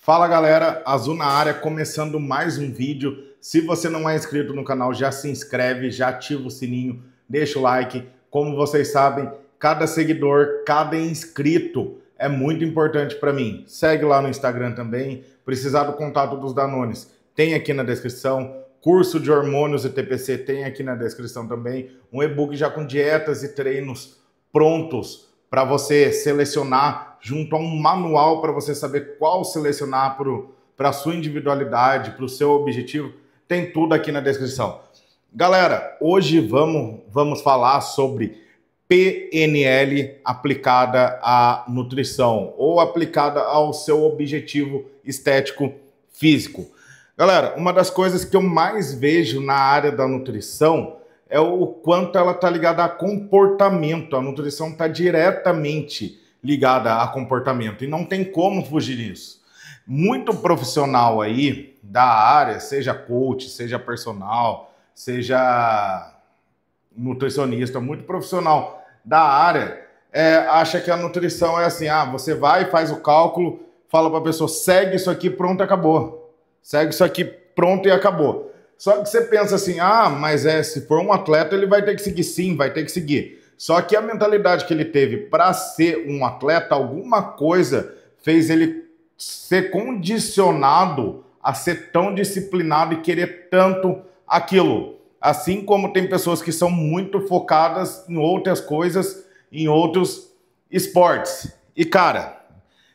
Fala galera, Azul na área, começando mais um vídeo. Se você não é inscrito no canal, já se inscreve, já ativa o sininho, deixa o like. Como vocês sabem, cada seguidor, cada inscrito é muito importante para mim. Segue lá no Instagram também. Precisar do contato dos Danones, tem aqui na descrição. Curso de hormônios e TPC tem aqui na descrição também. Um e-book já com dietas e treinos prontos para você selecionar, junto a um manual para você saber qual selecionar para a sua individualidade, para o seu objetivo. Tem tudo aqui na descrição. Galera, hoje vamos falar sobre PNL aplicada à nutrição ou aplicada ao seu objetivo estético físico. Galera, uma das coisas que eu mais vejo na área da nutrição é o quanto ela está ligada a comportamento. A nutrição está diretamente ligada a comportamento e não tem como fugir disso. Muito profissional aí da área, seja coach, seja personal, seja nutricionista, muito profissional da área, acha que a nutrição é assim, você vai, faz o cálculo, fala para a pessoa, segue isso aqui, pronto, acabou. Segue isso aqui, pronto e acabou. Só que você pensa assim, mas se for um atleta, ele vai ter que seguir, sim, vai ter que seguir. Só que a mentalidade que ele teve para ser um atleta, alguma coisa fez ele ser condicionado a ser tão disciplinado e querer tanto aquilo. Assim como tem pessoas que são muito focadas em outras coisas, em outros esportes. E cara,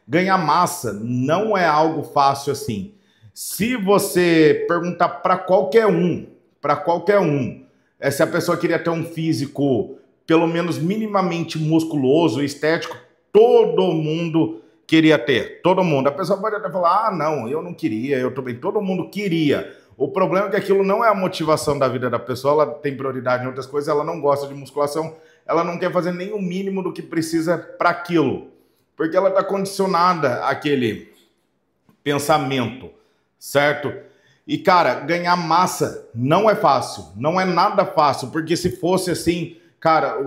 ganhar massa não é algo fácil assim. Se você perguntar para qualquer um, se a pessoa queria ter um físico pelo menos minimamente musculoso, estético, todo mundo queria ter, todo mundo. A pessoa pode até falar, não, eu não queria, eu tô bem, todo mundo queria. O problema é que aquilo não é a motivação da vida da pessoa, ela tem prioridade em outras coisas, ela não gosta de musculação, ela não quer fazer nem o mínimo do que precisa para aquilo, porque ela está condicionada àquele pensamento. Certo? E cara, ganhar massa não é fácil, não é nada fácil, porque se fosse assim, cara,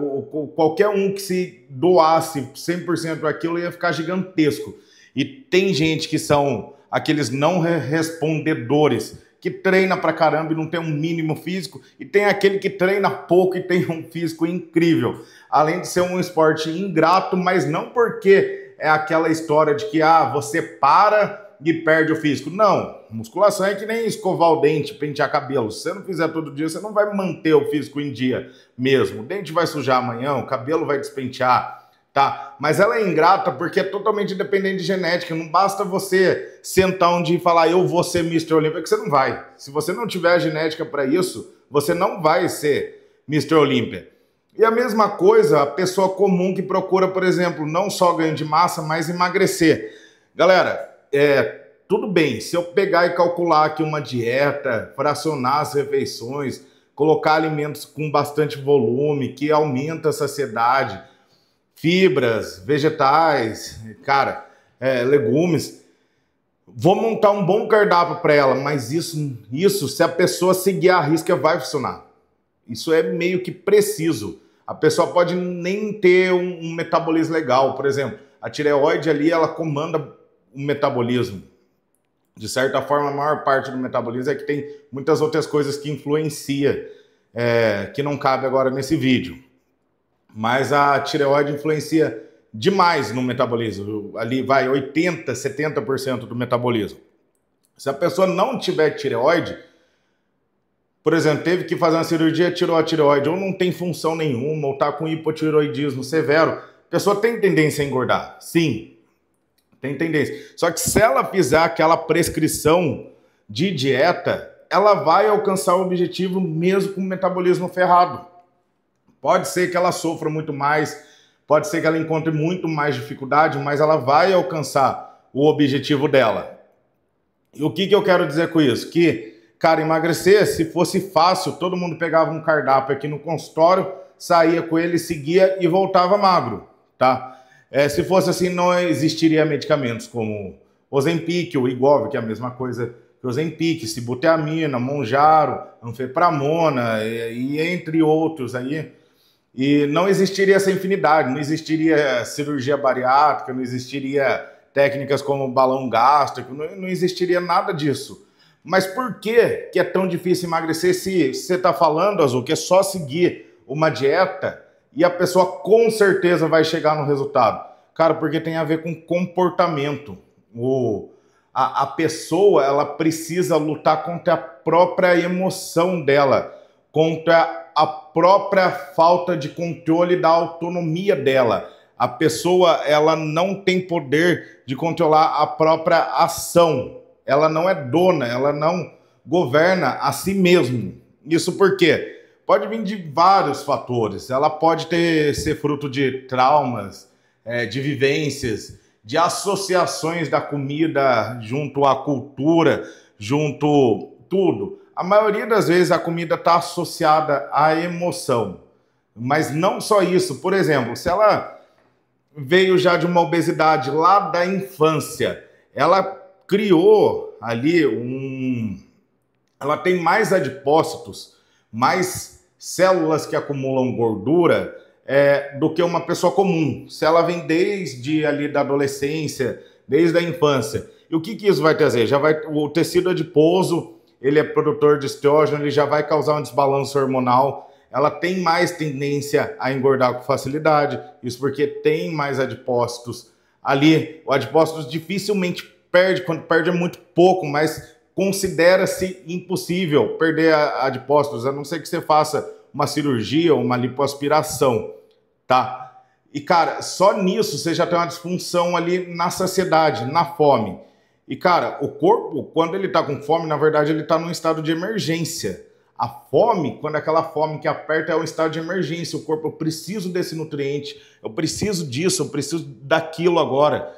qualquer um que se doasse 100% daquilo ia ficar gigantesco. E tem gente que são aqueles não respondedores, que treina pra caramba e não tem um mínimo físico, e tem aquele que treina pouco e tem um físico incrível. Além de ser um esporte ingrato, mas não porque é aquela história de que você para e perde o físico. Não, musculação é que nem escovar o dente, pentear cabelo. Se você não fizer todo dia, você não vai manter o físico em dia mesmo. O dente vai sujar amanhã, o cabelo vai despentear, tá? Mas ela é ingrata porque é totalmente dependente de genética. Não basta você sentar um dia e falar, eu vou ser Mr. Olímpia, que você não vai. Se você não tiver a genética para isso, você não vai ser Mr. Olímpia. E a mesma coisa, a pessoa comum que procura, por exemplo, não só ganho de massa, mas emagrecer. Galera, tudo bem, se eu pegar e calcular aqui uma dieta, fracionar as refeições, colocar alimentos com bastante volume, que aumenta a saciedade, fibras, vegetais, cara, legumes, vou montar um bom cardápio para ela, mas isso, se a pessoa seguir a risca, vai funcionar. Isso é meio que preciso. A pessoa pode nem ter um metabolismo legal, por exemplo, a tireoide ali, ela comanda o metabolismo. De certa forma, a maior parte do metabolismo é que tem muitas outras coisas que influenciam, que não cabe agora nesse vídeo. Mas a tireoide influencia demais no metabolismo. Ali vai 80%, 70% do metabolismo. Se a pessoa não tiver tireoide, por exemplo, teve que fazer uma cirurgia, tirou a tireoide, ou não tem função nenhuma, ou está com hipotireoidismo severo, a pessoa tem tendência a engordar. Sim, tem tendência. Só que se ela fizer aquela prescrição de dieta, ela vai alcançar o objetivo mesmo com o metabolismo ferrado. Pode ser que ela sofra muito mais, pode ser que ela encontre muito mais dificuldade, mas ela vai alcançar o objetivo dela. E o que eu quero dizer com isso? Que, cara, emagrecer, se fosse fácil, todo mundo pegava um cardápio aqui no consultório, saía com ele, seguia e voltava magro, tá? Se fosse assim, não existiria medicamentos como Ozempic, o Wegovy, que é a mesma coisa que Ozempic, Sibutramina, Mounjaro, Anfepramona e entre outros aí. E não existiria essa infinidade, não existiria cirurgia bariátrica, não existiria técnicas como balão gástrico, não existiria nada disso. Mas por que é tão difícil emagrecer se você está falando, Azul, que é só seguir uma dieta e a pessoa com certeza vai chegar no resultado? Cara, porque tem a ver com comportamento. A pessoa, ela precisa lutar contra a própria emoção dela, contra a própria falta de controle da autonomia dela. A pessoa, ela não tem poder de controlar a própria ação. Ela não é dona, ela não governa a si mesma. Isso por quê? Pode vir de vários fatores. Ela pode ser fruto de traumas, de vivências, de associações da comida junto à cultura, junto tudo. A maioria das vezes a comida está associada à emoção. Mas não só isso. Por exemplo, se ela veio já de uma obesidade lá da infância, ela criou ali ela tem mais adipócitos, mais células que acumulam gordura do que uma pessoa comum. Se ela vem desde ali da adolescência, desde a infância. E o que isso vai trazer? O tecido adiposo, ele é produtor de estrógeno, ele já vai causar um desbalanço hormonal. Ela tem mais tendência a engordar com facilidade, isso porque tem mais adipócitos ali. O adipócitos dificilmente perde, quando perde é muito pouco, mas considera-se impossível perder adipócitos, a não ser que você faça uma cirurgia ou uma lipoaspiração, tá? E, cara, só nisso você já tem uma disfunção ali na saciedade, na fome. E, cara, o corpo, quando ele tá com fome, na verdade, ele tá num estado de emergência. A fome, quando aquela fome que aperta, é um estado de emergência. O corpo, eu preciso desse nutriente, eu preciso disso, eu preciso daquilo agora.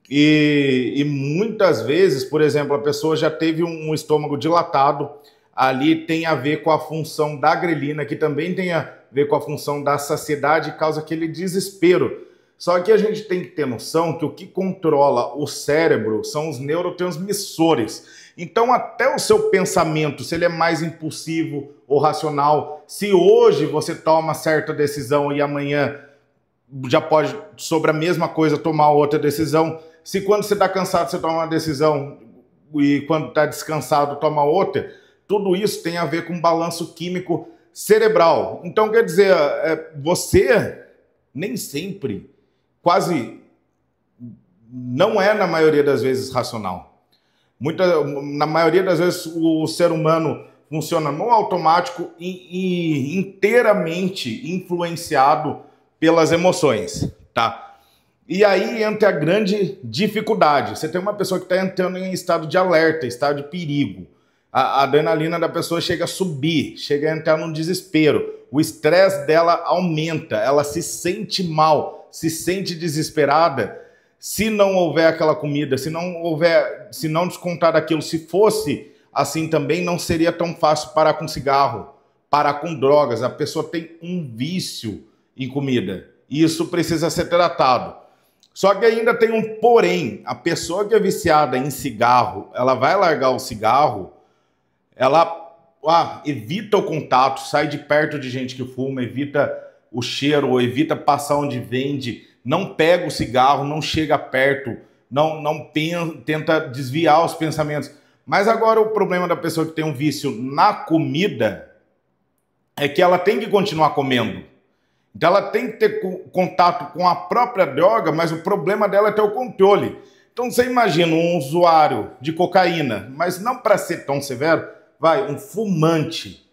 E muitas vezes, por exemplo, a pessoa já teve um estômago dilatado, ali tem a ver com a função da grelina, que também tem a ver com a função da saciedade e causa aquele desespero. Só que a gente tem que ter noção que o que controla o cérebro são os neurotransmissores. Então, até o seu pensamento, se ele é mais impulsivo ou racional, se hoje você toma certa decisão e amanhã já pode, sobre a mesma coisa, tomar outra decisão. Se quando você está cansado você toma uma decisão e quando está descansado toma outra, tudo isso tem a ver com balanço químico cerebral. Então, quer dizer, você nem sempre, quase não é na maioria das vezes racional. Na maioria das vezes o ser humano funciona no automático e inteiramente influenciado pelas emoções, tá? E aí entra a grande dificuldade. Você tem uma pessoa que está entrando em estado de alerta, estado de perigo. A adrenalina da pessoa chega a subir, chega a entrar num desespero. O estresse dela aumenta, ela se sente mal, se sente desesperada. Se não houver aquela comida, se não descontar daquilo, se fosse assim também, não seria tão fácil parar com cigarro, parar com drogas. A pessoa tem um vício em comida. E isso precisa ser tratado. Só que ainda tem um porém. A pessoa que é viciada em cigarro, ela vai largar o cigarro, ela evita o contato, sai de perto de gente que fuma, evita o cheiro, evita passar onde vende, não pega o cigarro, não chega perto, tenta desviar os pensamentos. Mas agora o problema da pessoa que tem um vício na comida é que ela tem que continuar comendo. Então ela tem que ter contato com a própria droga, mas o problema dela é ter o controle. Então você imagina um usuário de cocaína, mas não para ser tão severo, um fumante.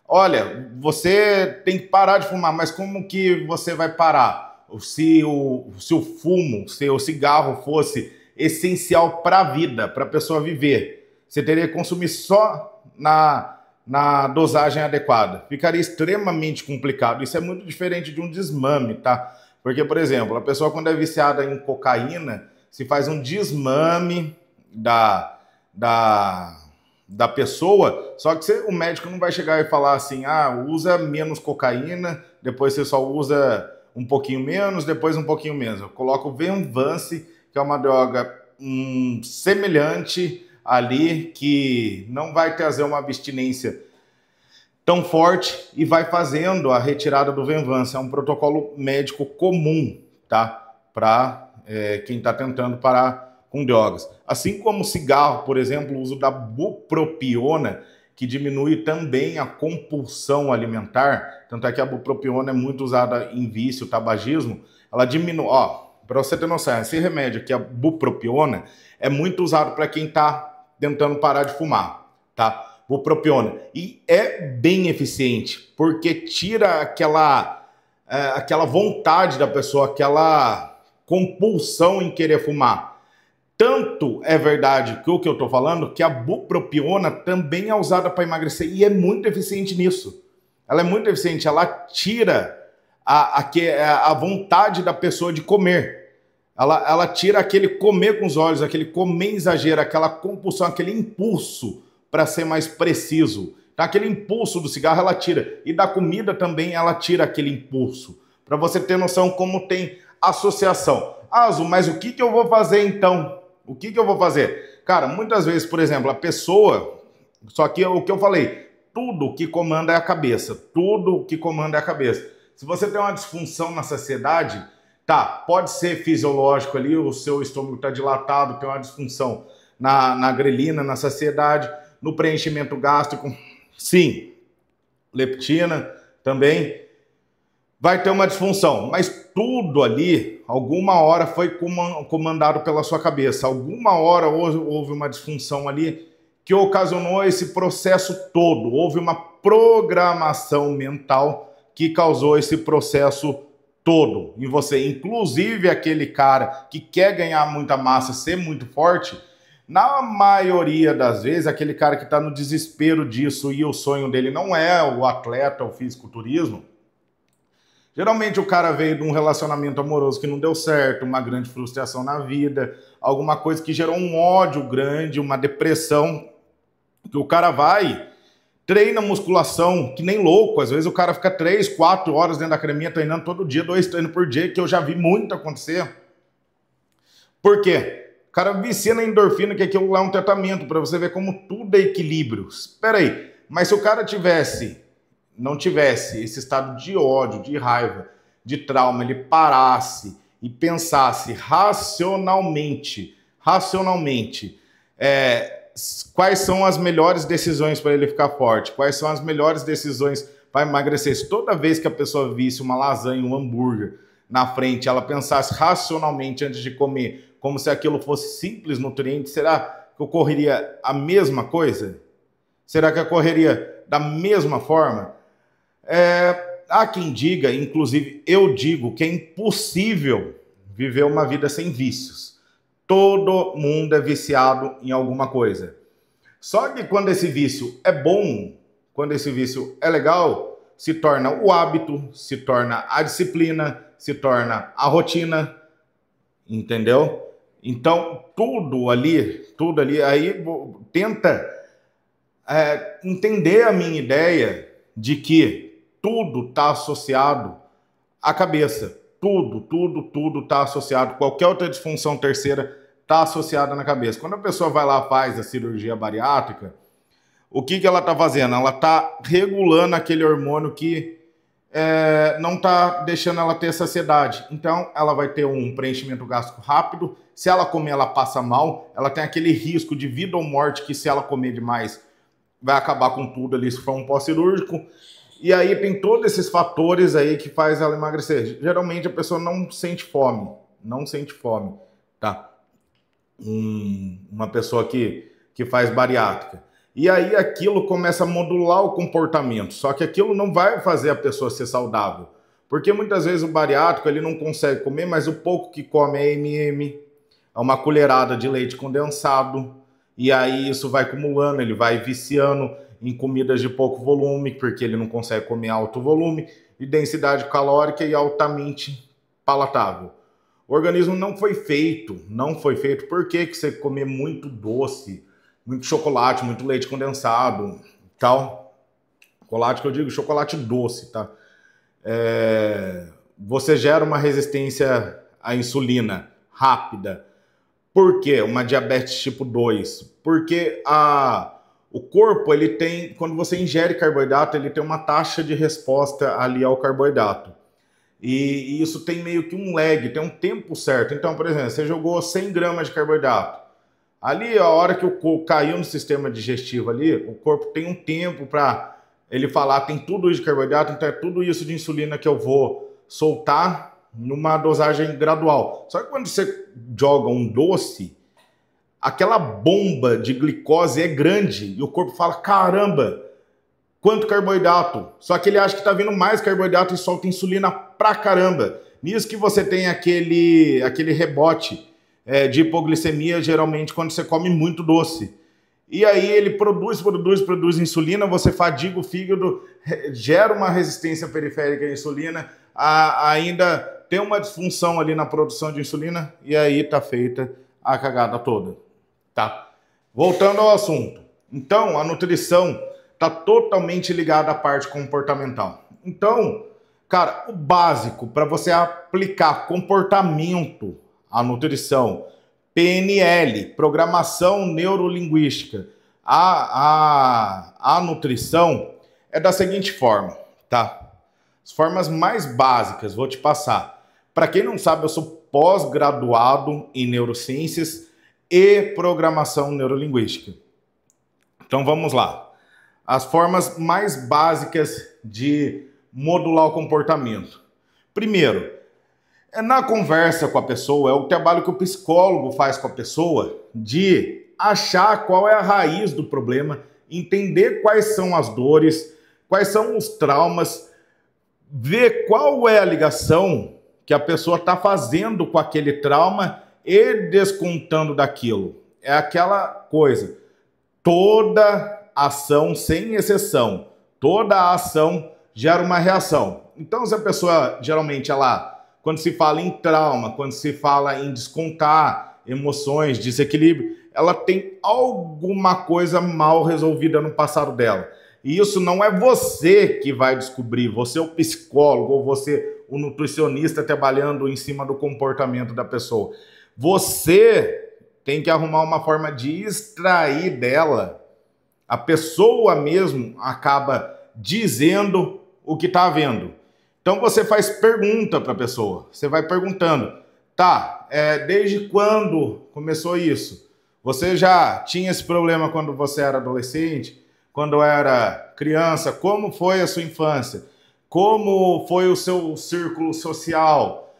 Olha, você tem que parar de fumar, mas como que você vai parar? Se o fumo, se o cigarro fosse essencial para a vida, para a pessoa viver, você teria que consumir só na dosagem adequada. Ficaria extremamente complicado. Isso é muito diferente de um desmame, tá? Porque, por exemplo, a pessoa quando é viciada em cocaína, se faz um desmame da pessoa, só que o médico não vai chegar e falar assim, usa menos cocaína, depois você só usa um pouquinho menos, depois um pouquinho menos. Eu coloco o Venvance, que é uma droga semelhante ali, que não vai trazer uma abstinência tão forte e vai fazendo a retirada do Venvance. É um protocolo médico comum, tá? Para quem está tentando parar com drogas. Assim como o cigarro, por exemplo, o uso da bupropiona, que diminui também a compulsão alimentar, tanto é que a bupropiona é muito usada em vício, tabagismo, ela diminui, para você ter noção, esse remédio aqui, a bupropiona, é muito usado para quem está tentando parar de fumar, tá? Bupropiona. E é bem eficiente, porque tira aquela vontade da pessoa, aquela compulsão em querer fumar. Tanto é verdade que o que eu estou falando, que a bupropiona também é usada para emagrecer e é muito eficiente nisso. Ela é muito eficiente, ela tira a vontade da pessoa de comer. Ela tira aquele comer com os olhos, aquele comer exagero, aquela compulsão, aquele impulso, para ser mais preciso. Então, aquele impulso do cigarro ela tira. E da comida também ela tira aquele impulso. Para você ter noção como tem associação. Azul, mas o que eu vou fazer então? O que eu vou fazer? Cara, muitas vezes, por exemplo, a pessoa... Só que o que eu falei, tudo que comanda é a cabeça. Tudo que comanda é a cabeça. Se você tem uma disfunção na saciedade, tá, pode ser fisiológico ali, o seu estômago está dilatado, tem uma disfunção na grelina, na saciedade, no preenchimento gástrico, sim, leptina também, vai ter uma disfunção, mas tudo ali, alguma hora foi comandado pela sua cabeça, alguma hora houve uma disfunção ali que ocasionou esse processo todo, houve uma programação mental que causou esse processo todo em você, inclusive aquele cara que quer ganhar muita massa, ser muito forte, na maioria das vezes, aquele cara que está no desespero disso e o sonho dele não é o atleta, o fisiculturismo, geralmente o cara veio de um relacionamento amoroso que não deu certo, uma grande frustração na vida, alguma coisa que gerou um ódio grande, uma depressão, que o cara vai, treina musculação, que nem louco, às vezes o cara fica 3, 4 horas dentro da academia treinando todo dia, 2 treinos por dia, que eu já vi muito acontecer. Por quê? O cara vicia na endorfina, que aquilo lá é um tratamento, para você ver como tudo é equilíbrio. Espera aí, mas se o cara não tivesse esse estado de ódio, de raiva, de trauma, ele parasse e pensasse racionalmente, quais são as melhores decisões para ele ficar forte, quais são as melhores decisões para emagrecer. Se toda vez que a pessoa visse uma lasanha, um hambúrguer na frente, ela pensasse racionalmente antes de comer, como se aquilo fosse simples nutriente, será que ocorreria a mesma coisa? Será que ocorreria da mesma forma? Há quem diga, inclusive eu digo, que é impossível viver uma vida sem vícios. Todo mundo é viciado em alguma coisa. Só que quando esse vício é bom, quando esse vício é legal, se torna o hábito, se torna a disciplina, se torna a rotina, entendeu? Então, tudo ali, aí tenta entender a minha ideia de que tudo está associado à cabeça. Tudo está associado. Qualquer outra disfunção terceira está associada na cabeça. Quando a pessoa vai lá e faz a cirurgia bariátrica, o que ela está fazendo? Ela está regulando aquele hormônio que não está deixando ela ter saciedade. Então, ela vai ter um preenchimento gástrico rápido. Se ela comer, ela passa mal. Ela tem aquele risco de vida ou morte que, se ela comer demais, vai acabar com tudo ali, se for um pós-cirúrgico. E aí tem todos esses fatores aí que faz ela emagrecer. Geralmente a pessoa não sente fome, tá? Uma pessoa que faz bariátrica. E aí aquilo começa a modular o comportamento, só que aquilo não vai fazer a pessoa ser saudável. Porque muitas vezes o bariátrico ele não consegue comer, mas o pouco que come é MM, é uma colherada de leite condensado, e aí isso vai acumulando, ele vai viciando em comidas de pouco volume, porque ele não consegue comer alto volume, e densidade calórica e altamente palatável. O organismo não foi feito, por que você comer muito doce, muito chocolate, muito leite condensado, tal. Chocolate que eu digo, chocolate doce, tá? Você gera uma resistência à insulina rápida. Por quê? Uma diabetes tipo 2. Porque o corpo, ele tem, quando você ingere carboidrato, ele tem uma taxa de resposta ali ao carboidrato. E isso tem meio que um lag, tem um tempo certo. Então, por exemplo, você jogou 100 gramas de carboidrato. Ali, a hora que o corpo caiu no sistema digestivo ali, o corpo tem um tempo para ele falar, tem tudo isso de carboidrato, então é tudo isso de insulina que eu vou soltar numa dosagem gradual. Só que quando você joga um doce, aquela bomba de glicose é grande e o corpo fala, caramba, quanto carboidrato. Só que ele acha que tá vindo mais carboidrato e solta insulina pra caramba. Nisso que você tem aquele rebote de hipoglicemia, geralmente, quando você come muito doce. E aí ele produz insulina, você fadiga o fígado, gera uma resistência periférica à insulina, ainda tem uma disfunção ali na produção de insulina, e aí tá feita a cagada toda, tá? Voltando ao assunto. Então, a nutrição tá totalmente ligada à parte comportamental. Então, cara, o básico para você aplicar comportamento à nutrição, PNL, Programação Neurolinguística, a nutrição é da seguinte forma, tá? As formas mais básicas, vou te passar. Para quem não sabe, eu sou pós-graduado em neurociências e programação neurolinguística. Então vamos lá. As formas mais básicas de modular o comportamento. Primeiro, é na conversa com a pessoa, é o trabalho que o psicólogo faz com a pessoa de achar qual é a raiz do problema, entender quais são as dores, quais são os traumas, ver qual é a ligação que a pessoa está fazendo com aquele trauma e descontando daquilo. É aquela coisa, toda ação, sem exceção, toda ação gera uma reação. Então, se a pessoa, geralmente, quando se fala em trauma, quando se fala em descontar emoções, desequilíbrio, ela tem alguma coisa mal resolvida no passado dela. E isso não é você que vai descobrir, você é o psicólogo ou você o nutricionista trabalhando em cima do comportamento da pessoa. Você tem que arrumar uma forma de extrair dela. A pessoa mesmo acaba dizendo o que está vendo. Então você faz pergunta para a pessoa. Você vai perguntando, tá, desde quando começou isso? Você já tinha esse problema quando você era adolescente? Quando era criança? Como foi a sua infância? Como foi o seu círculo social?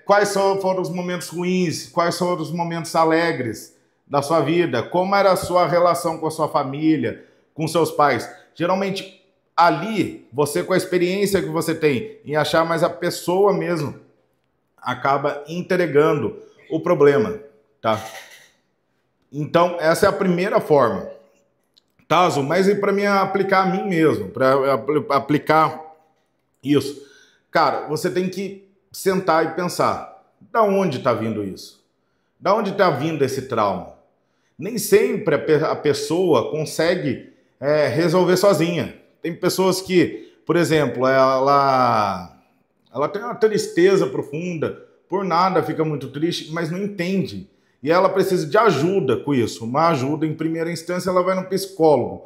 Quais foram os momentos ruins? Quais foram os momentos alegres da sua vida? Como era a sua relação com a sua família, com seus pais? Geralmente, ali, você com a experiência que você tem em achar, mas a pessoa mesmo acaba entregando o problema, tá? Então, essa é a primeira forma. Tazo, mas e para mim aplicar a mim mesmo, para aplicar isso? Cara, você tem que sentar e pensar, da onde está vindo isso? Da onde está vindo esse trauma? Nem sempre a pessoa consegue resolver sozinha. Tem pessoas que, por exemplo, ela tem uma tristeza profunda, por nada fica muito triste, mas não entende. E ela precisa de ajuda com isso. Uma ajuda, em primeira instância, ela vai no psicólogo.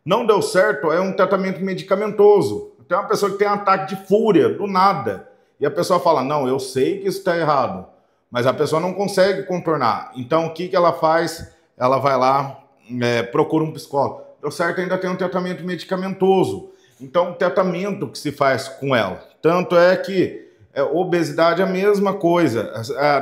Não deu certo, é um tratamento medicamentoso. Tem uma pessoa que tem um ataque de fúria, do nada. E a pessoa fala, não, eu sei que isso está errado. Mas a pessoa não consegue contornar. Então, o que ela faz? Ela vai lá, procura um psicólogo. Deu certo, ainda tem um tratamento medicamentoso. Então, o tratamento que se faz com ela. Tanto é que obesidade é a mesma coisa.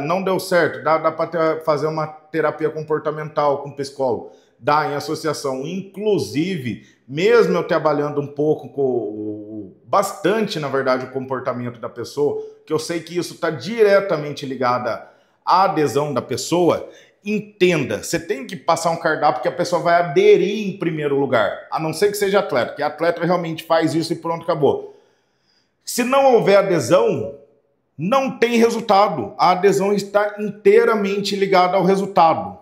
Não deu certo, dá para fazer uma terapia comportamental com psicólogo. Dá em associação. Inclusive, mesmo eu trabalhando um pouco, bastante, na verdade, o comportamento da pessoa, que eu sei que isso está diretamente ligado à adesão da pessoa, entenda, você tem que passar um cardápio que a pessoa vai aderir em primeiro lugar, a não ser que seja atleta, que atleta realmente faz isso e pronto, acabou. Se não houver adesão, não tem resultado. A adesão está inteiramente ligada ao resultado.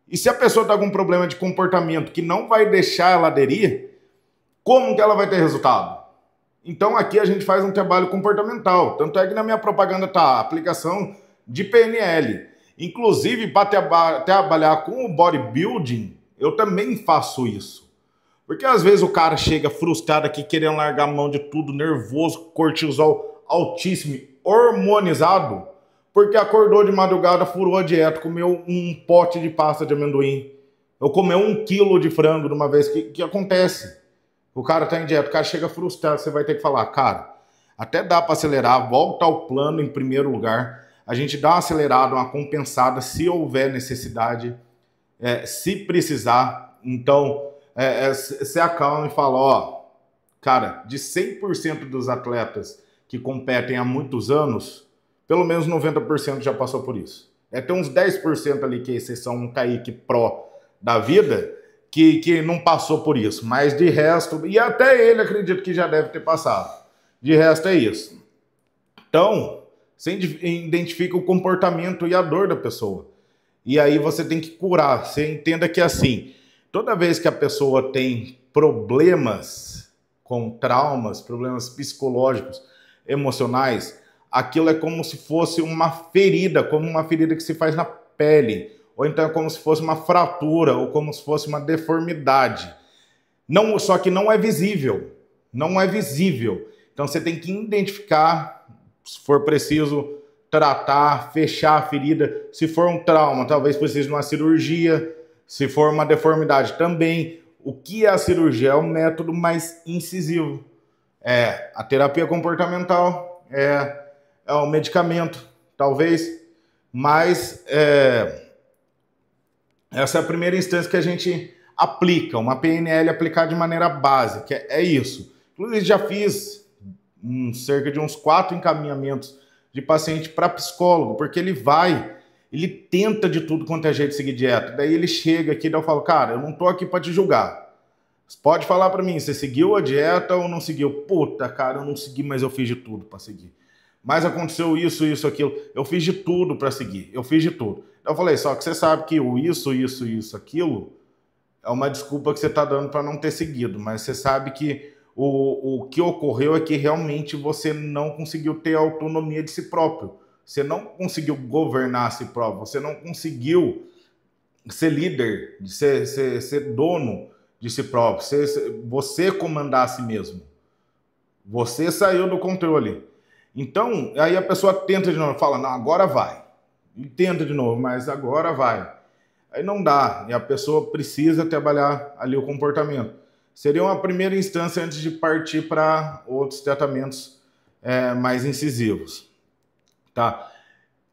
E se a pessoa está com um problema de comportamento que não vai deixar ela aderir, como que ela vai ter resultado? Então aqui a gente faz um trabalho comportamental. Tanto é que na minha propaganda está a aplicação de PNL. Inclusive, para trabalhar com o bodybuilding, eu também faço isso. Porque às vezes o cara chega frustrado aqui, querendo largar a mão de tudo, nervoso, cortisol altíssimo, hormonizado, porque acordou de madrugada, furou a dieta, comeu um pote de pasta de amendoim, ou comeu 1 quilo de frango de uma vez, que acontece. O cara tá em dieta, o cara chega frustrado, você vai ter que falar, cara, até dá para acelerar, volta ao plano em primeiro lugar, a gente dá uma acelerada, uma compensada, se houver necessidade, se precisar, então se acalma e fala, ó, cara, de 100% dos atletas que competem há muitos anos, pelo menos 90% já passou por isso. Tem uns 10% ali que é exceção, um Kaique Pro da vida, que não passou por isso, mas de resto, e até ele acredito que já deve ter passado, de resto é isso. Então, você identifica o comportamento e a dor da pessoa, e aí você tem que curar. Você entenda que assim, toda vez que a pessoa tem problemas com traumas, problemas psicológicos, emocionais, aquilo é como se fosse uma ferida, como uma ferida que se faz na pele, ou então é como se fosse uma fratura, ou como se fosse uma deformidade. Não, só que não é visível. Não é visível. Então você tem que identificar, se for preciso, tratar, fechar a ferida. Se for um trauma, talvez precise de uma cirurgia. Se for uma deformidade, também. O que é a cirurgia? É o método mais incisivo. É a terapia comportamental, é o medicamento, talvez, mas essa é a primeira instância que a gente aplica, uma PNL aplicada de maneira básica, é isso. Inclusive já fiz cerca de uns 4 encaminhamentos de paciente para psicólogo, porque ele tenta de tudo quanto é jeito de seguir dieta, daí ele chega aqui e eu falo, cara, eu não tô aqui para te julgar, você pode falar para mim, você seguiu a dieta ou não seguiu? Puta, cara, eu não segui, mas eu fiz de tudo para seguir. Mas aconteceu isso, isso, aquilo. Eu fiz de tudo para seguir. Eu fiz de tudo. Eu falei, só que você sabe que o isso, aquilo é uma desculpa que você está dando para não ter seguido. Mas você sabe que o que ocorreu é que realmente você não conseguiu ter autonomia de si próprio. Você não conseguiu governar a si próprio. Você não conseguiu ser líder, ser dono de si próprio. Você comandar a si mesmo. Você saiu do controle. Então, aí a pessoa tenta de novo, fala, não, agora vai. E tenta de novo, mas agora vai. Aí não dá, e a pessoa precisa trabalhar ali o comportamento. Seria uma primeira instância antes de partir para outros tratamentos mais incisivos. Tá?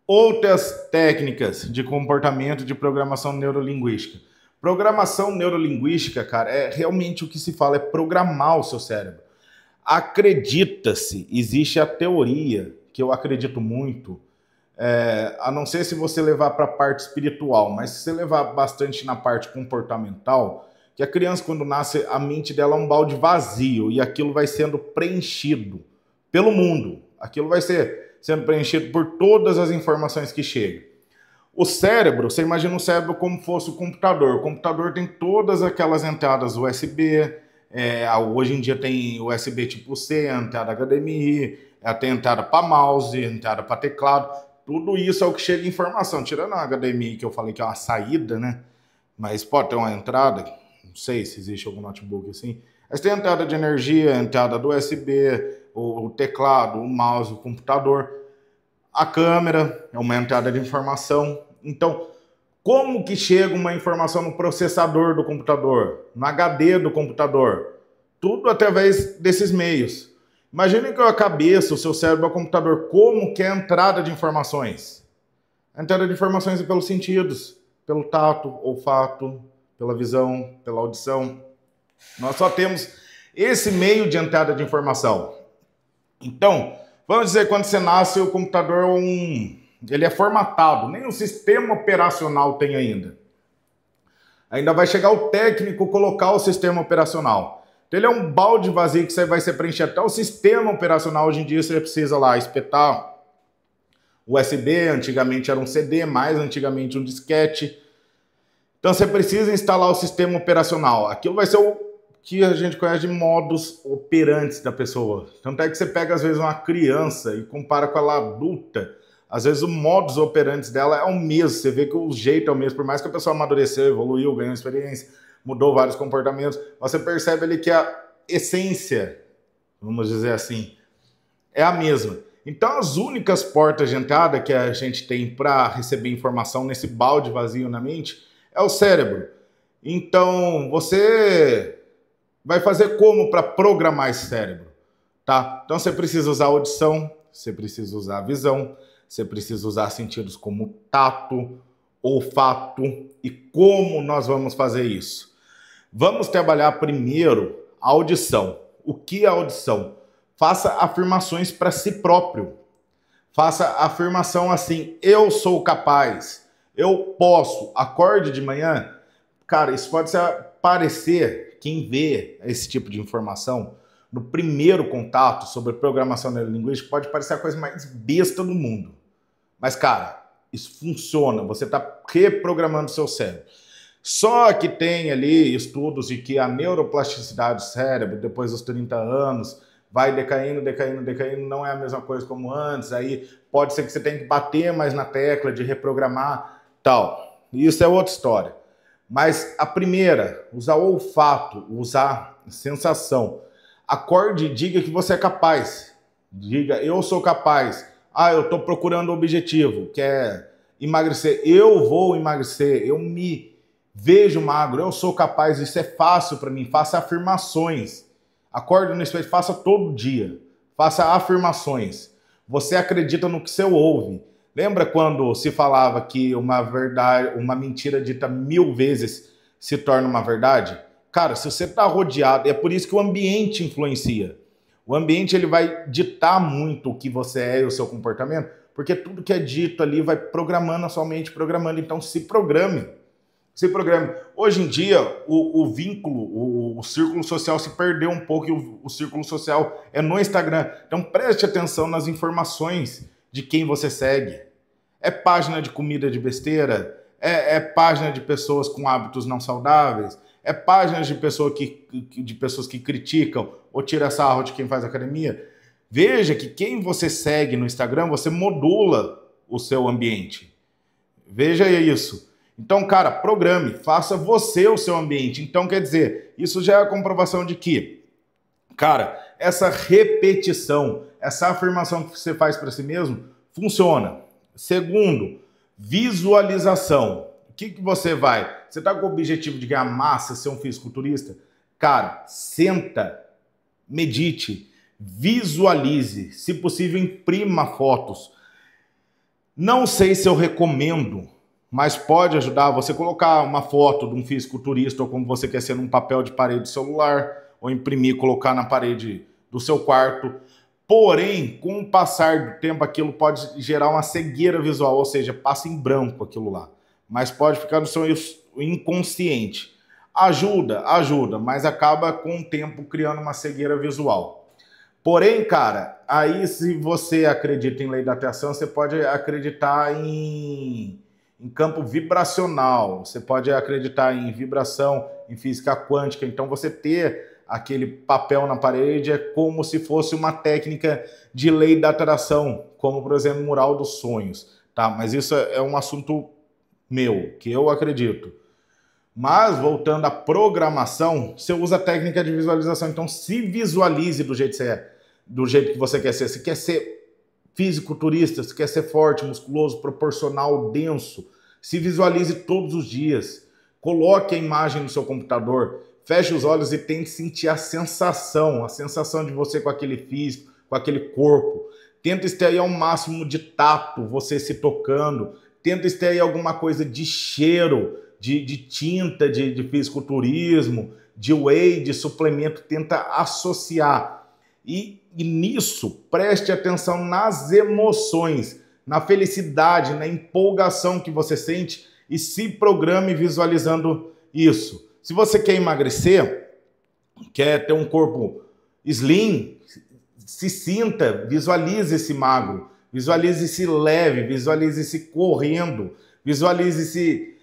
Outras técnicas de comportamento de programação neurolinguística. Programação neurolinguística, cara, é realmente o que se fala, é programar o seu cérebro. Acredita-se, existe a teoria, que eu acredito muito, a não ser se você levar para a parte espiritual, mas se você levar bastante na parte comportamental, que a criança quando nasce, a mente dela é um balde vazio e aquilo vai sendo preenchido pelo mundo. Aquilo vai sendo preenchido por todas as informações que chegam. O cérebro, você imagina o cérebro como fosse o computador. O computador tem todas aquelas entradas USB, hoje em dia tem USB tipo C, entrada HDMI, tem entrada para mouse, entrada para teclado, tudo isso é o que chega de informação, tirando a HDMI que eu falei que é uma saída, né? Mas pode ter uma entrada, não sei se existe algum notebook assim, mas tem entrada de energia, entrada do USB, o teclado, o mouse, o computador, a câmera é uma entrada de informação. Então, como que chega uma informação no processador do computador, no HD do computador? Tudo através desses meios. Imagine que a cabeça, o seu cérebro é o computador, como que é a entrada de informações? A entrada de informações é pelos sentidos, pelo tato, olfato, pela visão, pela audição. Nós só temos esse meio de entrada de informação. Então, vamos dizer, quando você nasce, o computador ele é formatado, nem o sistema operacional tem ainda. Ainda vai chegar o técnico colocar o sistema operacional. Então ele é um balde vazio que você vai ser preenchido até o sistema operacional. Hoje em dia você precisa lá espetar USB, antigamente era um CD, mais antigamente um disquete. Então você precisa instalar o sistema operacional. Aquilo vai ser o que a gente conhece de modus operantes da pessoa. Tanto é que você pega às vezes uma criança e compara com ela adulta. Às vezes o modus operandi dela é o mesmo, você vê que o jeito é o mesmo, por mais que a pessoa amadureceu, evoluiu, ganhou experiência, mudou vários comportamentos, você percebe ali que a essência, vamos dizer assim, é a mesma. Então, as únicas portas de entrada que a gente tem para receber informação nesse balde vazio na mente é o cérebro. Então, você vai fazer como para programar esse cérebro, tá? Então, você precisa usar audição, você precisa usar visão, você precisa usar sentidos como tato, olfato. E como nós vamos fazer isso? Vamos trabalhar primeiro a audição. O que é audição? Faça afirmações para si próprio. Faça a afirmação assim: eu sou capaz, eu posso. Acorde de manhã. Cara, isso pode parecer, quem vê esse tipo de informação, no primeiro contato sobre programação neurolinguística, pode parecer a coisa mais besta do mundo. Mas, cara, isso funciona. Você está reprogramando o seu cérebro. Só que tem ali estudos de que a neuroplasticidade do cérebro, depois dos 30 anos, vai decaindo, não é a mesma coisa como antes, aí pode ser que você tenha que bater mais na tecla de reprogramar, tal. Isso é outra história. Mas a primeira, usar olfato, usar sensação. Acorde e diga que você é capaz. Diga, eu sou capaz. Ah, eu estou procurando o objetivo, que é emagrecer. Eu vou emagrecer, eu me vejo magro, eu sou capaz, isso é fácil para mim. Faça afirmações. Acorde no espelho, faça todo dia. Faça afirmações. Você acredita no que você ouve. Lembra quando se falava que uma verdade, uma mentira dita 1000 vezes se torna uma verdade? Cara, se você está rodeado, é por isso que o ambiente influencia. O ambiente ele vai ditar muito o que você é e o seu comportamento, porque tudo que é dito ali vai programando a sua mente, programando. Então se programe. Se programe. Hoje em dia, o vínculo, o círculo social se perdeu um pouco e o círculo social é no Instagram. Então preste atenção nas informações de quem você segue. É página de comida de besteira? É página de pessoas com hábitos não saudáveis? É página de pessoas que criticam ou tiram sarro de quem faz academia? Veja que quem você segue no Instagram, você modula o seu ambiente. Veja isso. Então, cara, programe, faça você o seu ambiente. Então, quer dizer, isso já é a comprovação de que, cara, essa repetição, essa afirmação que você faz para si mesmo, funciona. Segundo, visualização. O que você vai? Você está com o objetivo de ganhar massa, ser um fisiculturista? Cara, senta, medite, visualize. Se possível, imprima fotos. Não sei se eu recomendo, mas pode ajudar você colocar uma foto de um fisiculturista ou como você quer ser num papel de parede do celular, ou imprimir, colocar na parede do seu quarto. Porém, com o passar do tempo, aquilo pode gerar uma cegueira visual, ou seja, passa em branco aquilo lá. Mas pode ficar no seu inconsciente. Ajuda, mas acaba com o tempo criando uma cegueira visual. Porém, cara, aí se você acredita em lei da atração, você pode acreditar em campo vibracional, você pode acreditar em vibração, em física quântica. Então você ter aquele papel na parede é como se fosse uma técnica de lei da atração, como por exemplo o mural dos sonhos, tá? Mas isso é um assunto meu, que eu acredito. Mas voltando à programação, você usa a técnica de visualização. Então se visualize do jeito que você é, do jeito que você quer ser. Você quer ser fisiculturista, você quer ser forte, musculoso, proporcional, denso. Se visualize todos os dias. Coloque a imagem no seu computador. Feche os olhos e tente sentir a sensação de você com aquele físico, com aquele corpo. Tenta extrair ao máximo de tato, você se tocando. Tenta extrair alguma coisa de cheiro, de tinta, de fisiculturismo, de whey, de suplemento. Tenta associar. E nisso, preste atenção nas emoções, na felicidade, na empolgação que você sente e se programe visualizando isso. Se você quer emagrecer, quer ter um corpo slim, se sinta, visualize-se magro, visualize-se leve, visualize-se correndo, visualize-se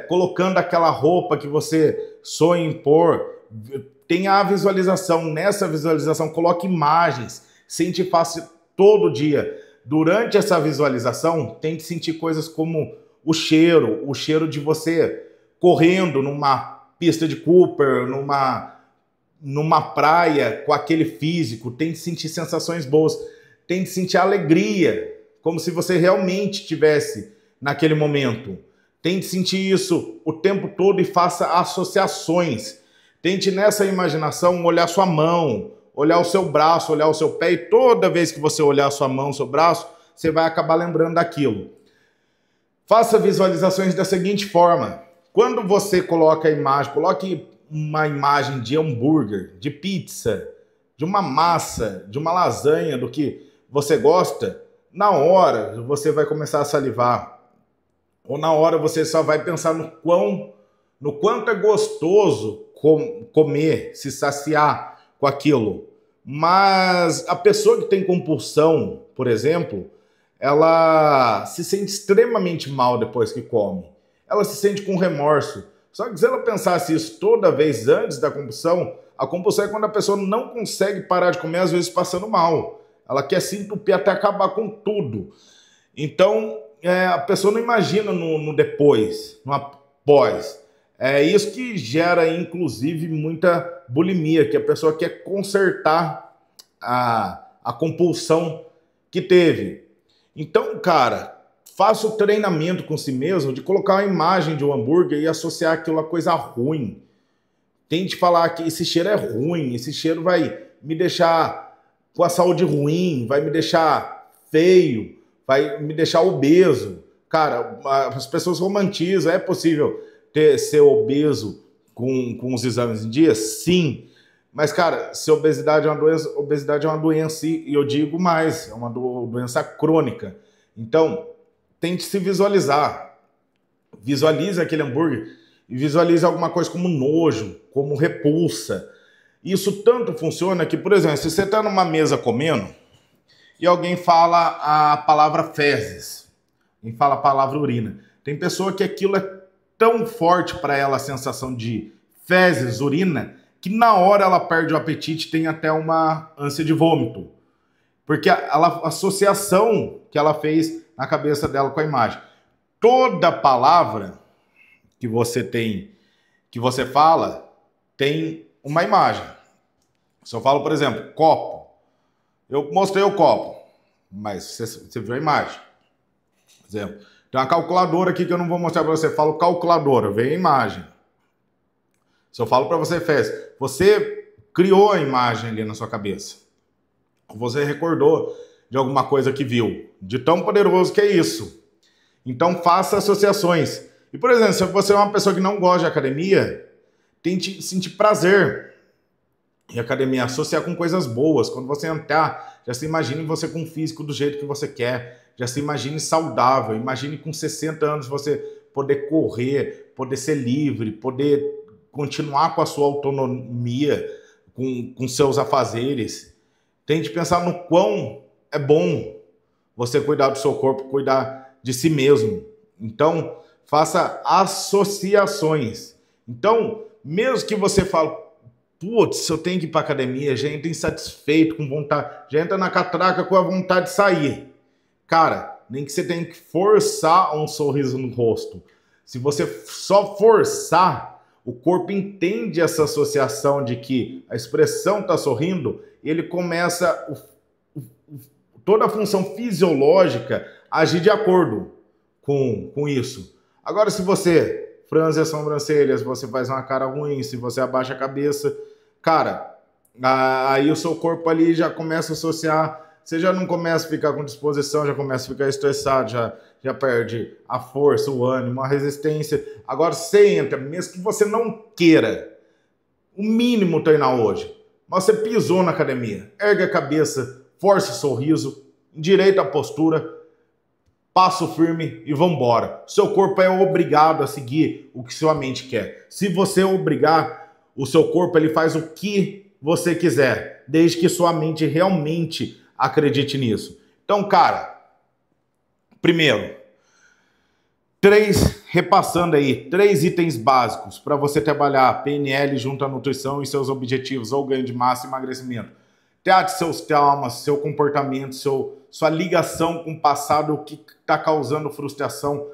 colocando aquela roupa que você sonha em pôr. Tenha a visualização. Nessa visualização, coloque imagens, sente e faça todo dia. Durante essa visualização, tente sentir coisas como o cheiro de você correndo numa pista de Cooper, numa praia com aquele físico. Tente sentir sensações boas. Tente sentir alegria, como se você realmente estivesse naquele momento. Tente sentir isso o tempo todo e faça associações. Tente nessa imaginação olhar sua mão, olhar o seu braço, olhar o seu pé, e toda vez que você olhar sua mão, seu braço, você vai acabar lembrando daquilo. Faça visualizações da seguinte forma. Quando você coloca a imagem, coloque uma imagem de hambúrguer, de pizza, de uma massa, de uma lasanha, do que você gosta, na hora você vai começar a salivar. Ou na hora você só vai pensar no quanto é gostoso comer, se saciar com aquilo. Mas a pessoa que tem compulsão, por exemplo, ela se sente extremamente mal depois que come. Ela se sente com remorso. Só que se ela pensasse isso toda vez antes da compulsão, a compulsão é quando a pessoa não consegue parar de comer, às vezes passando mal. Ela quer se entupir até acabar com tudo. Então, a pessoa não imagina no depois, no após. É isso que gera, inclusive, muita bulimia, que a pessoa quer consertar a compulsão que teve. Então, cara, faça o treinamento com si mesmo de colocar uma imagem de um hambúrguer e associar aquilo a coisa ruim. Tente falar que esse cheiro é ruim, esse cheiro vai me deixar com a saúde ruim, vai me deixar feio, vai me deixar obeso. Cara, as pessoas romantizam. É possível ser obeso com os exames em dia? Sim. Mas, cara, se obesidade é uma doença, e eu digo mais, é uma doença crônica. Então, tente se visualizar. Visualize aquele hambúrguer e visualize alguma coisa como nojo, como repulsa. Isso tanto funciona que, por exemplo, se você está numa mesa comendo e alguém fala a palavra fezes, e fala a palavra urina, tem pessoa que aquilo é tão forte para ela, a sensação de fezes, urina, que na hora ela perde o apetite, tem até uma ânsia de vômito. Porque a associação que ela fez na cabeça dela com a imagem. Toda palavra que você fala, tem uma imagem. Se eu falo, por exemplo, copo, eu mostrei o copo, mas você viu a imagem. Por exemplo, tem uma calculadora aqui que eu não vou mostrar para você. Eu falo calculadora, vem a imagem. Se eu falo para você fez, você criou a imagem ali na sua cabeça. Você recordou de alguma coisa que viu, de tão poderoso que é isso. Então faça associações. E, por exemplo, se você é uma pessoa que não gosta de academia, tente sentir prazer em academia, associar com coisas boas. Quando você entrar, já se imagine você com o físico do jeito que você quer, já se imagine saudável, imagine com 60 anos você poder correr, poder ser livre, poder continuar com a sua autonomia, com seus afazeres. Tente pensar no quão é bom você cuidar do seu corpo, cuidar de si mesmo. Então, faça associações. Então, mesmo que você fale, putz, eu tenho que ir para academia, já entra insatisfeito, com vontade, já entra na catraca com a vontade de sair. Cara, nem que você tenha que forçar um sorriso no rosto. Se você só forçar, o corpo entende essa associação de que a expressão está sorrindo, ele começa toda a função fisiológica a agir de acordo com isso. Agora, se você franze as sobrancelhas, você faz uma cara ruim, se você abaixa a cabeça, cara, aí o seu corpo ali já começa a associar, você já não começa a ficar com disposição, já começa a ficar estressado, já perde a força, o ânimo, a resistência. Agora você entra, mesmo que você não queira, o mínimo treinar hoje, mas você pisou na academia, ergue a cabeça, force o sorriso, endireita a postura, passo firme e vambora. Seu corpo é obrigado a seguir o que sua mente quer. Se você obrigar, o seu corpo ele faz o que você quiser, desde que sua mente realmente acredite nisso. Então, cara, primeiro, repassando aí, 3 itens básicos para você trabalhar PNL junto à nutrição e seus objetivos, ou ganho de massa e emagrecimento. Trate seus traumas, seu comportamento, sua ligação com o passado, o que está causando frustração.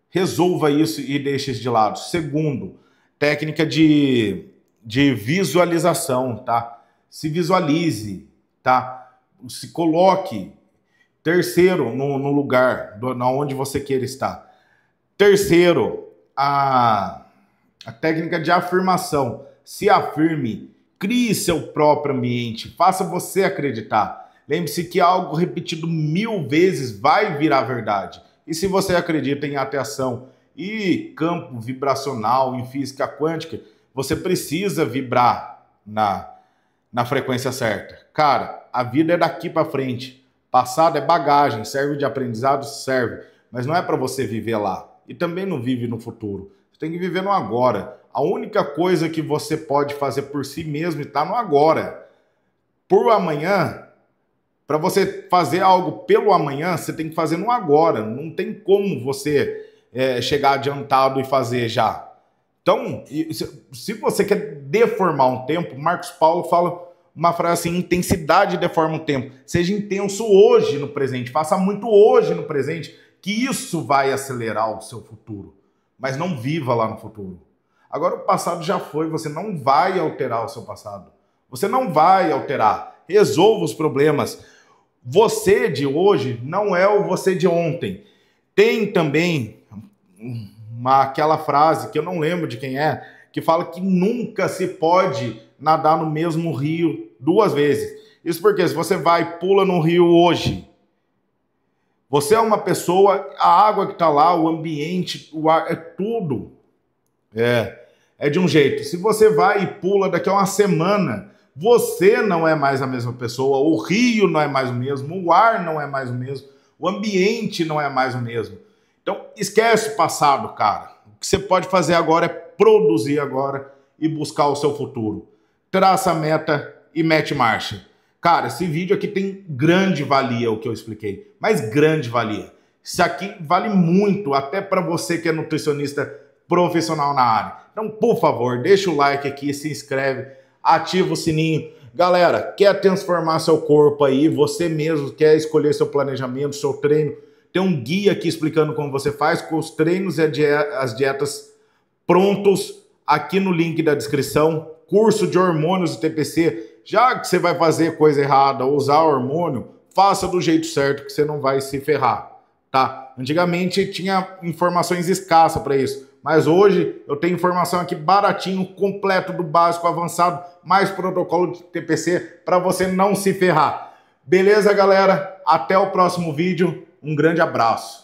Resolva isso e deixe isso de lado. Segundo, técnica de visualização, tá? Se visualize, tá? Se coloque Terceiro, no lugar onde você queira estar. Terceiro, a técnica de afirmação. Se afirme, crie seu próprio ambiente, faça você acreditar. Lembre-se que algo repetido 1000 vezes vai virar verdade. E se você acredita em atração e campo vibracional, em física quântica, você precisa vibrar na frequência certa. Cara, a vida é daqui para frente. Passado é bagagem, serve de aprendizado, serve. Mas não é para você viver lá. E também não vive no futuro. Você tem que viver no agora. A única coisa que você pode fazer por si mesmo está no agora. Por amanhã, para você fazer algo pelo amanhã, você tem que fazer no agora. Não tem como você chegar adiantado e fazer já. Então, se você quer deformar um tempo, Marcos Paulo fala uma frase assim: intensidade deforma o tempo. Seja intenso hoje no presente, faça muito hoje no presente, que isso vai acelerar o seu futuro. Mas não viva lá no futuro. Agora o passado já foi, você não vai alterar o seu passado. Você não vai alterar. Resolva os problemas. Você de hoje não é o você de ontem. Tem também aquela frase que eu não lembro de quem é, que fala que nunca se pode nadar no mesmo rio 2 vezes. Isso porque se você vai e pula no rio hoje, você é uma pessoa, a água que está lá, o ambiente, o ar, é tudo. É de um jeito. Se você vai e pula daqui a uma semana, você não é mais a mesma pessoa, o rio não é mais o mesmo, o ar não é mais o mesmo, o ambiente não é mais o mesmo. Então, esquece o passado, cara. O que você pode fazer agora é produzir agora e buscar o seu futuro. Traça a meta e mete marcha. Cara, esse vídeo aqui tem grande valia, o que eu expliquei, mas grande valia. Isso aqui vale muito, até para você que é nutricionista profissional na área. Então, por favor, deixa o like aqui, se inscreve, ativa o sininho. Galera, quer transformar seu corpo aí, você mesmo quer escolher seu planejamento, seu treino, tem um guia aqui explicando como você faz, com os treinos e as dietas prontos aqui no link da descrição. Curso de hormônios do TPC. Já que você vai fazer coisa errada, usar hormônio, faça do jeito certo que você não vai se ferrar, tá? Antigamente tinha informações escassas para isso, mas hoje eu tenho informação aqui baratinho, completo, do básico, avançado, mais protocolo de TPC para você não se ferrar. Beleza, galera? Até o próximo vídeo. Um grande abraço.